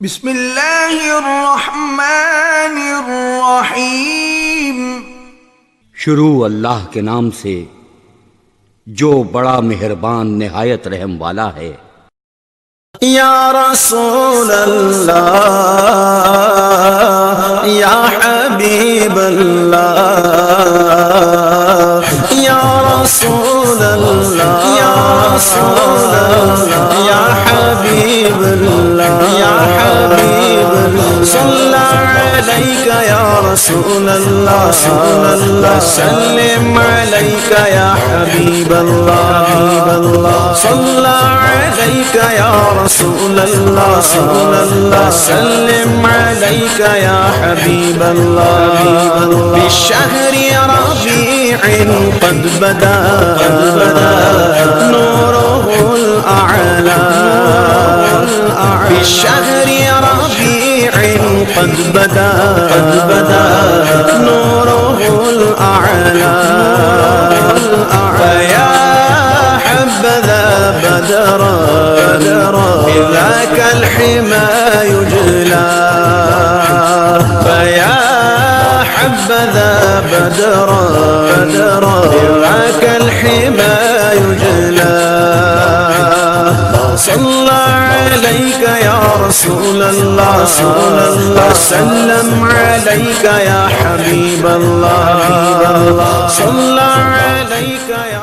بسم اللہ الرحمن الرحیم۔ شروع اللہ کے نام سے جو بڑا مہربان نہایت رحم والا ہے۔ یا رسول اللہ یا حبیب اللہ یا رسول اللہ یا رسول اللہ یا حبیب اللہ یا حبیب اللہ صلی علیک یا رسول اللہ صلی اللہ سلم علیک یا حبیب اللہ صلی علیک یا رسول اللہ صلی اللہ سلم علیک یا حبیب اللہ بشہر ربیع قد بدا نوره الأعلى بشہر ربیع قد بدا نوره الأعلى فیا حبذا بدرا بذاك الحمى يجلى فيا حبذا بدرا بذاك الحمى يجلى صلى عليك يا رسول الله سلم عليك يا حبيب الله صلى عليك يا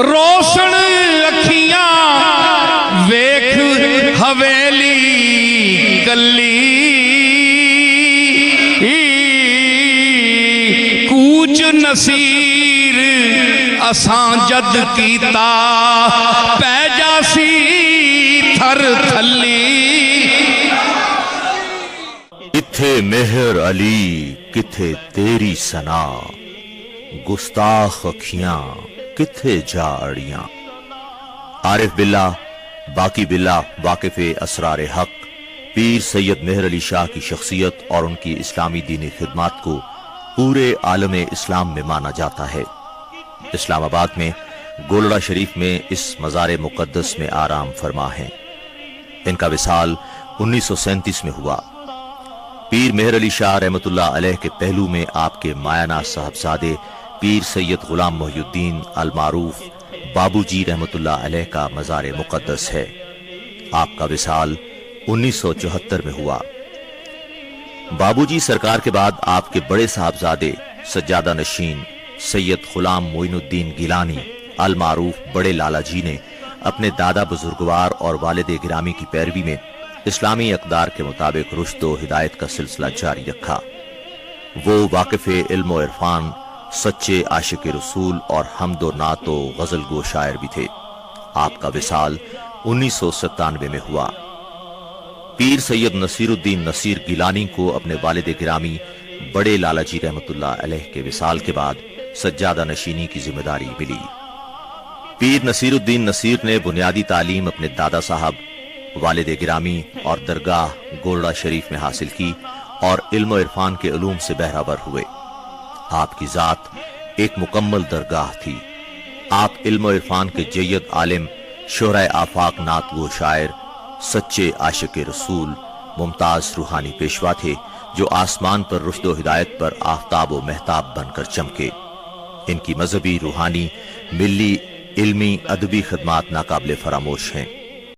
روشن اکھیاں ویکھ حویلی کلی کوچ نصیر اساں جد کیتا پہ جاسی تھر تھلی کتھے مہر علی کتھے تیری ثنا گستاخ اکھیاں کتھے جا اڑیاں عارف باللہ باقی باللہ واقف اسرار حق پیر سید مہر علی شاہ کی شخصیت اور ان کی اسلامی دینی خدمات کو پورے عالم اسلام میں مانا جاتا ہے۔ اسلام آباد میں گولڑا شریف میں اس مزار مقدس میں آرام فرما ہیں۔ ان کا وصال 1937 میں ہوا۔ پیر مہر علی شاہ رحمۃ اللہ علیہ کے پہلو میں آپ کے مایانہ صاحبزادے پیر سید غلام محی الدین المعروف بابو جی رحمۃ اللہ علیہ کا مزار مقدس ہے۔ آپ کا وصال 1974 میں ہوا۔ بابو جی سرکار کے بعد آپ کے بڑے صاحبزادے سجادہ نشین سید غلام معین الدین گیلانی المعروف بڑے لالا جی نے اپنے دادا بزرگوار اور والد گرامی کی پیروی میں اسلامی اقدار کے مطابق رشد و ہدایت کا سلسلہ جاری رکھا۔ وہ واقف علم و عرفان، سچے عاشق رسول اور حمد و نعت و غزل گو شاعر بھی تھے۔ آپ کا وصال 1997 میں ہوا۔ پیر سید نصیر الدین نصیر گیلانی کو اپنے والد گرامی بڑے لالا جی رحمۃ اللہ علیہ کے وصال کے بعد سجادہ نشینی کی ذمہ داری ملی۔ پیر نصیر الدین نصیر نے بنیادی تعلیم اپنے دادا صاحب والد گرامی اور درگاہ گولڑا شریف میں حاصل کی اور علم و عرفان کے علوم سے بہرہ ہوئے۔ آپ کی ذات ایک مکمل درگاہ تھی۔ آپ علم و عرفان کے جید عالم، شہرۂ آفاق نعت گو شاعر، سچے عاشق رسول، ممتاز روحانی پیشوا تھے جو آسمان پر رشد و ہدایت پر آفتاب و مہتاب بن کر چمکے۔ ان کی مذہبی، روحانی، ملی، علمی، ادبی خدمات ناقابل فراموش ہیں۔